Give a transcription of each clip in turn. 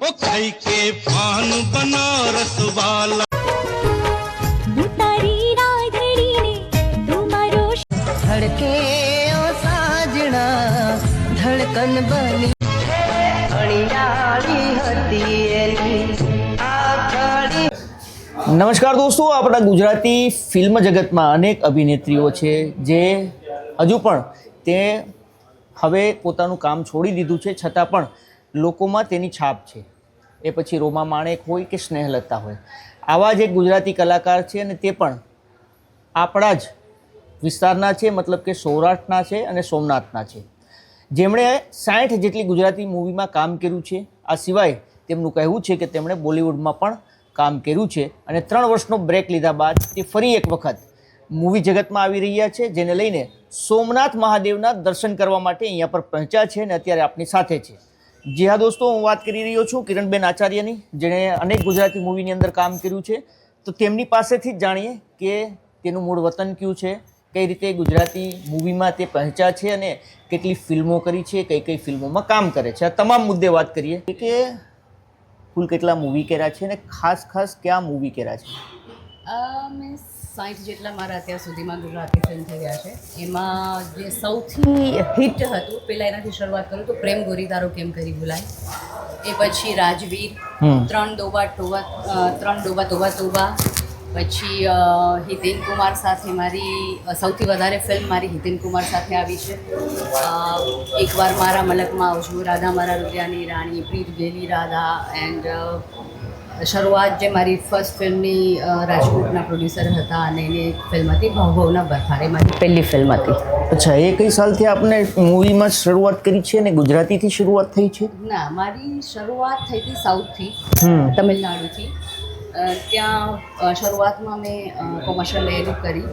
ओ खाई के पान बनारस वाला तारी राधड़ी ने तुम्हारो धड़के ओ साजना धड़कन बनी અણિયાળી હતી એની આખડી। નમસ્કાર દોસ્તો, આપણા ગુજરાતી ફિલ્મ જગતમાં અનેક અભિનેત્રીઓ છે જે હજુ પણ તે હવે પોતાનું કામ છોડી દીધું છે, છતાં પણ લોકોમાં તેની છાપ છે। એ પછી રોમા માણેક હોય કે સ્નેહલતા હોય, આવા જ એક ગુજરાતી કલાકાર છે અને તે પણ આપણા જ વિસ્તારના છે, મતલબ કે સૌરાષ્ટ્રના છે અને સોમનાથના છે, જેમણે 60 જેટલી ગુજરાતી મૂવીમાં કામ કર્યું છે। આ સિવાય તેમનું કહેવું છે કે તેમણે બોલિવૂડમાં પણ કામ કર્યું છે અને 3 વર્ષનો બ્રેક લીધા બાદ તે ફરી એક વખત મૂવી જગતમાં આવી રહ્યા છે, જેને લઈને સોમનાથ મહાદેવના દર્શન કરવા માટે અહીંયા પર પહોંચ્યા છે અને અત્યારે આપની સાથે છે। જી હા દોસ્તો, હું વાત કરી રહ્યો છું કિરણબેન આચાર્યની, જેણે અનેક ગુજરાતી મૂવીની અંદર કામ કર્યું છે। તો તેમની પાસેથી જ જાણીએ કે તેનું મૂળ વતન કયું છે, કઈ રીતે ગુજરાતી મૂવીમાં તે પહોંચ્યા છે અને કેટલી ફિલ્મો કરી છે, કઈ કઈ ફિલ્મોમાં કામ કરે છે, આ તમામ મુદ્દે વાત કરીએ કે કુલ કેટલા મૂવી કર્યા છે અને ખાસ ક્યાં મૂવી કર્યા છે। મેં 60 જેટલા મારા અત્યાર સુધીમાં ગુજરાતી ફિલ્મ થઈ ગયા છે। એમાં જે સૌથી હિટ હતું, પહેલાં એનાથી શરૂઆત કરું તો પ્રેમ ગોરી તારો કેમ કરી ભૂલાય, એ પછી રાજવીર, ત્રણ ડોબા તોબા તોબા, પછી હિતેન કુમાર સાથે મારી સૌથી વધારે ફિલ્મ મારી હિતેન કુમાર સાથે આવી છે। એકવાર મારા મલકમાં આવજો, રાધા મારા રુદિયાની રાણી, પ્રીત ગેલી રાધા, એન્ડ શરૂઆત જે મારી ફર્સ્ટ ફિલ્મની રાજકોટના પ્રોડ્યુસર હતા અને એની એક ફિલ્મ હતી ભાવના બરખારે, મારી પહેલી ફિલ્મ હતી। અચ્છા, એ કઈ સાલથી આપને મૂવીમાં શરૂઆત કરી છે અને ગુજરાતીથી શરૂઆત થઈ છે? ના, મારી શરૂઆત થઈ હતી સાઉથથી, તમિલનાડુથી। ત્યાં શરૂઆતમાં મેં કોમર્શિયલ એડિટ કરી,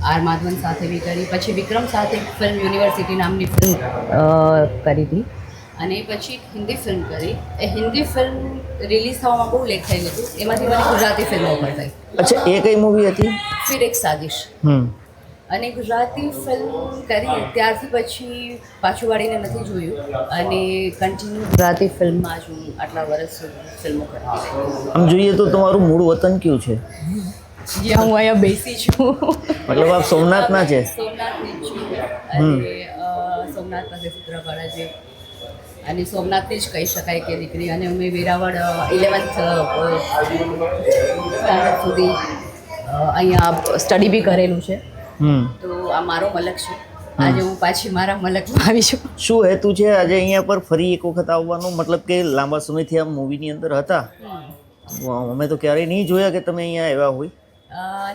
આર માધવન સાથે બી કરી, પછી વિક્રમ સાથે ફિલ્મ યુનિવર્સિટી નામની ફિલ્મ કરી હતી અને પછી હિન્દી ફિલ્મ કરી। એ હિન્દી ફિલ્મ રિલીઝ થવામાં બહુ લેટ થઈ ગયું હતું, એમાંથી મને ગુજરાતી ફિલ્મો પર થઈ। અચ્છા, એ કઈ મૂવી હતી? ફિર એક સાજિશ। અને ગુજરાતી ફિલ્મ કરી ત્યારથી પછી પાછું વાળીને નથી જોયું અને કન્ટિન્યુ ગુજરાતી ફિલ્મમાં જ હું આટલા વર્ષ સુધી ફિલ્મો કરતી રહી। આમ જોઈએ તો તમારું મૂળ વતન કયું છે? જ્યાં હું અહીંયા બેસી છું, મતલબ આપ સોમનાથના છે? સોમનાથની જ છું અને સોમનાથ પાસે સૂત્રાપાડા છે અને સોમનાથથી જ કહી શકાય કે દીકરી। અને મેં વેરાવળ 11th સ્ટાન્ડર્ડ સુધી અહીંયા સ્ટડી બી કરેલું છે, તો આ મારો મલક છે। આજે હું પાછી મારા મલકમાં આવી છું। શું હેતુ છે આજે અહીંયા પર ફરી એક વખત આવવાનો? મતલબ કે લાંબા સમયથી આ મૂવીની અંદર હતા, અમે તો ક્યારેય નહીં જોયા કે તમે અહીંયા આવ્યા હોય।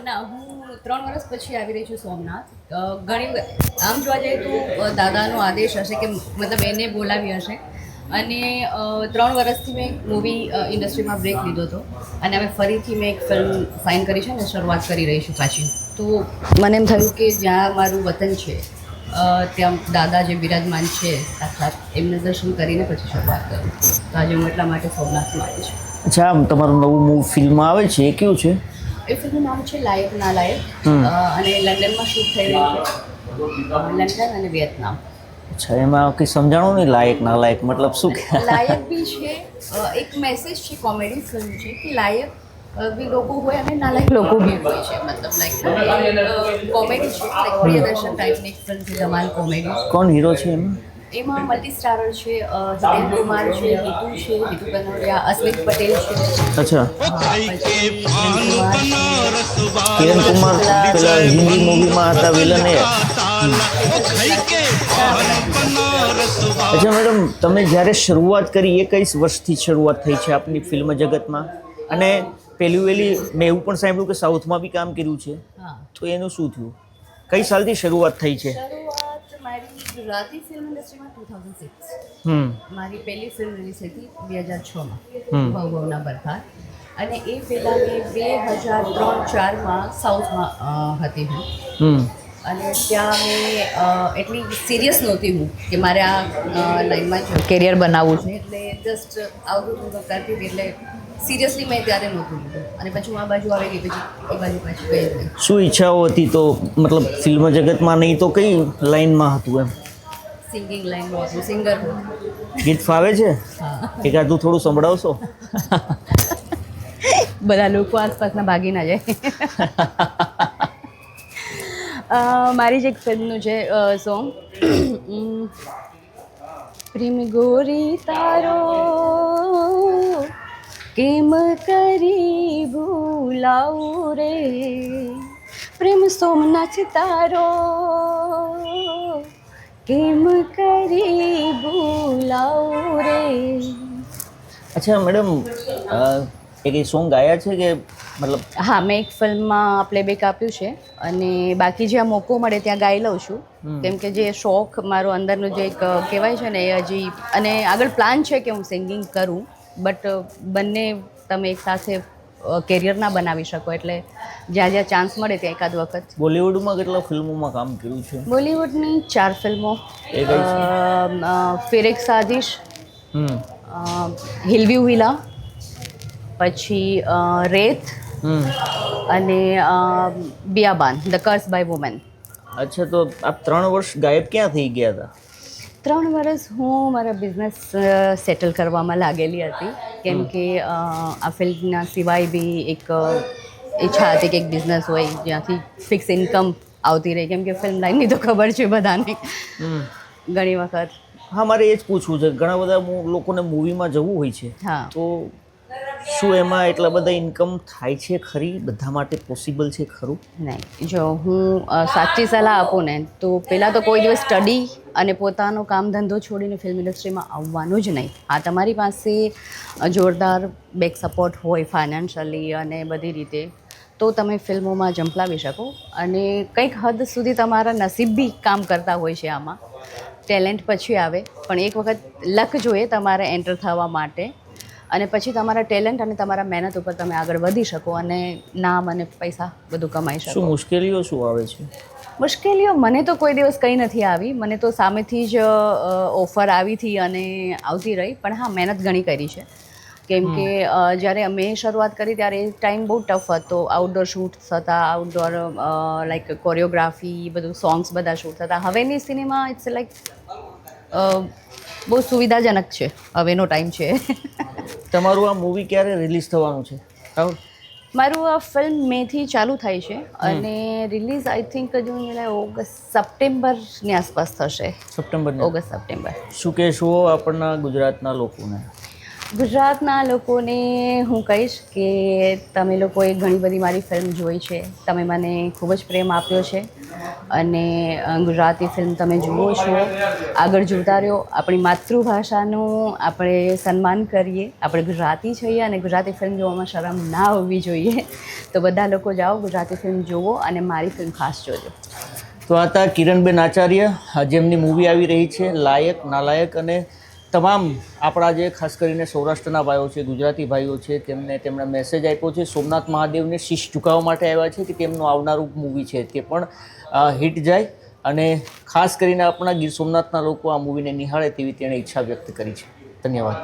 ના, હું 3 વર્ષ પછી આવી રહી છું સોમનાથ। ઘણી આમ જોવા જઈએ તો દાદાનો આદેશ હશે કે મતલબ એને બોલાવી હશે અને 3 વર્ષથી મેં મૂવી ઇન્ડસ્ટ્રીમાં બ્રેક લીધો હતો અને હવે ફરીથી મેં એક ફિલ્મ સાઇન કરી છે ને શરૂઆત કરી રહી છું પાછી। તો મને એમ થયું કે જ્યાં મારું વતન છે ત્યાં દાદા જે બિરાજમાન છે સાક્ષાત, એમને દર્શન કરીને પછી શરૂઆત કરું। તો આજે હું એટલા માટે સોમનાથમાં આવી છું। અચ્છા, આમ તમારું નવું ફિલ્મ આવે છે એ કયું છે? એ ફિલ્મનું નામ છે લાયક ના લાયક અને લંડનમાં શૂટ થઈ રહી છે, લંડન અને વિયેતનામ। અચ્છા, એમાં કંઈ સમજાણો નહીં, લાયક ના લાયક મતલબ શું કે? લાયક બી છે, એક મેસેજ છે, કોમેડી ફિલ્મ છે કે લાયક બી લોકો હોય અને નાલાયક લોકો બી હોય છે, મતલબ લાઈક કોમેડી છે, લાઈક પ્રિયદર્શન ટાઈપની એક ફિલ્મ છે, ધમાલ કોમેડી। કોણ હીરો છે એમાં? એમાં મલ્ટી સ્ટારર છે, હિતેન કુમાર છે, હિતુ કનોડિયા, અસ્મિત પટેલ છે। અચ્છા, કિરણ કુમાર પેલા હિન્દી મૂવીમાં હતા વિલન એ? અચ્છા મેડમ, તમે જ્યારે શરૂઆત કરી એ કઈ વર્ષથી શરૂઆત થઈ છે આપની ફિલ્મ જગતમાં? અને પહેલી મેં એવું પણ સાંભળ્યું કે સાઉથમાં બી કામ કર્યું છે, તો એનું શું થયું? કઈ સાલથી શરૂઆત થઈ છે? શરૂઆત મારી ગુજરાતી ફિલ્મ ઇન્ડસ્ટ્રીમાં 2006 મારી પહેલી ફિલ્મ રિલીઝ થઈ હતી 2006માં, ભાવના બરખાર। અને એ પહેલાં મેં 2003-04માં સાઉથમાં હતી હું અને ત્યાં મેં એટલી સિરિયસ નહોતી હું કે મારે આ લાઈનમાં કેરિયર બનાવવું છે, એટલે જસ્ટ આવું હું કરતી હતી, એટલે સિરિયસલી મેં ત્યારે નહોતું લીધું અને પછી હું આ બાજુ આવી ગઈ, પછી એ બાજુ પાછી ગઈ હતી। શું ઈચ્છાઓ હતી તો મતલબ ફિલ્મ જગતમાં નહીં તો કઈ લાઈનમાં હતું એમ? સિંગિંગ લાઈનમાં હતું, સિંગર હું. ગીત ફાવે છે? એકાદું થોડું સંભળાવશો? બધા લોકો આસપાસના ભાગી ના જાય. મારી જ એક ફિલ્મનું છે સોંગ, પ્રેમ ગોરી તારો કેમ કરી ભૂલાવું રે, પ્રેમ સોમનાથ તારો કેમ કરી ભૂલાવું રે. અચ્છા મેડમ, એક સોંગ ગાયા છે કે મતલબ? હા, મેં એક ફિલ્મમાં પ્લેબેક આપ્યું છે અને બાકી જ્યાં મોકો મળે ત્યાં ગાઈ લઉં છું, કેમ કે જે શોખ મારો અંદરનું જે એક કહેવાય છે ને એ હજી, અને આગળ પ્લાન છે કે હું સિંગિંગ કરું, બટ બંને તમે એક સાથે કેરિયર ના બનાવી શકો, એટલે જ્યાં જ્યાં ચાન્સ મળે ત્યાં એકાદ વખત. બોલિવૂડમાં કેટલા ફિલ્મોમાં કામ કર્યું છે? બોલિવૂડની 4 ફિલ્મો, એ કઈ છે? ફિર એક સાજિશ, હમ હિલવ્યુ વિલા, પછી રેત અને બિયાબાન, ધ કર્સ બાય વુમેન. અચ્છા, તો આપ 3 વર્ષ ગાયબ ક્યાં થઈ ગયા હતા? 3 વર્ષ હું મારા બિઝનેસ સેટલ કરવામાં લાગેલી હતી, કેમ કે આ ફિલ્ડના સિવાય બી એક ઈચ્છા હતી કે એક બિઝનેસ હોય જ્યાંથી ફિક્સ ઇન્કમ આવતી રહે, કેમ કે ફિલ્મ લાઈનની તો ખબર છે બધાને ઘણી વખત. હા, મારે એ જ પૂછવું છે, ઘણા બધા લોકોને મૂવીમાં જવું હોય છે, હા, તો શું એમાં એટલા બધા ઇન્કમ થાય છે ખરી? બધા માટે પોસિબલ છે ખરું? નહીં, જો હું સાચી સલાહ આપું ને તો પહેલાં તો કોઈ દિવસ સ્ટડી અને પોતાનો કામ ધંધો છોડીને ફિલ્મ ઇન્ડસ્ટ્રીમાં આવવાનું જ નહીં. હા, તમારી પાસે જોરદાર બેક સપોર્ટ હોય ફાઇનાન્શિયલી અને બધી રીતે, તો તમે ફિલ્મોમાં ઝંપલાવી શકો, અને કંઈક હદ સુધી તમારા નસીબ બી કામ કરતા હોય છે આમાં. ટેલેન્ટ પછી આવે, પણ એક વખત લક જોઈએ તમારે એન્ટર થવા માટે, અને પછી તમારા ટેલેન્ટ અને તમારા મહેનત ઉપર તમે આગળ વધી શકો અને નામ અને પૈસા બધું કમાઈ શકો. શું મુશ્કેલીઓ શું આવે છે? મુશ્કેલીઓ મને તો કોઈ દિવસ કંઈ નથી આવી, મને તો સામેથી જ ઓફર આવી હતી અને આવતી રહી, પણ હા, મહેનત ઘણી કરી છે, કેમ કે જ્યારે અમે શરૂઆત કરી ત્યારે એ ટાઈમ બહુ ટફ હતો. આઉટડોર શૂટ્સ હતા, આઉટડોર લાઈક કોરિયોગ્રાફી, બધું સોંગ્સ બધા શૂટ થતા. હવેની સિનેમા ઇટ્સ લાઈક બહુ સુવિધાજનક છે, હવેનો ટાઈમ છે. તમારું આ મૂવી ક્યારે રિલીઝ થવાનું છે? મારું આ ફિલ્મ મેથી ચાલુ થાય છે અને રિલીઝ આઈ થિંક હજુ ઓગસ્ટ સપ્ટેમ્બરની આસપાસ થશે. સપ્ટેમ્બર? August September. શું કહેશો આપણના ગુજરાતના લોકોને? ગુજરાતના લોકોને હું કહીશ કે તમે લોકોએ ઘણી બધી મારી ફિલ્મ જોઈ છે, તમે મને ખૂબ જ પ્રેમ આપ્યો છે, અને ગુજરાતી ફિલ્મ તમે જુઓ છો, આગળ જોતા રહ્યો. આપણી માતૃભાષાનું આપણે સન્માન કરીએ, આપણે ગુજરાતી છીએ અને ગુજરાતી ફિલ્મ જોવામાં શરમ ના હોવી જોઈએ. તો બધા લોકો જાઓ, ગુજરાતી ફિલ્મ જુઓ અને મારી ફિલ્મ ખાસ જોજો. તો આ હતા કિરણબેન આચાર્ય, જેમની મૂવી આવી રહી છે લાયક નાલાયક, અને તમામ આપણા જે ખાસ કરીને સૌરાષ્ટ્રના ભાઈઓ છે, ગુજરાતી ભાઈઓ છે, તેમણે મેસેજ આપ્યો છે, સોમનાથ મહાદેવને શીશ ઝુકાવવા માટે આવ્યા છે કે તેમનું આવનારું મૂવી છે તે પણ હિટ જાય, અને ખાસ કરીને આપણા ગીર સોમનાથના લોકો આ મૂવીને નિહાળે તેવી તેણે ઈચ્છા વ્યક્ત કરી છે. ધન્યવાદ.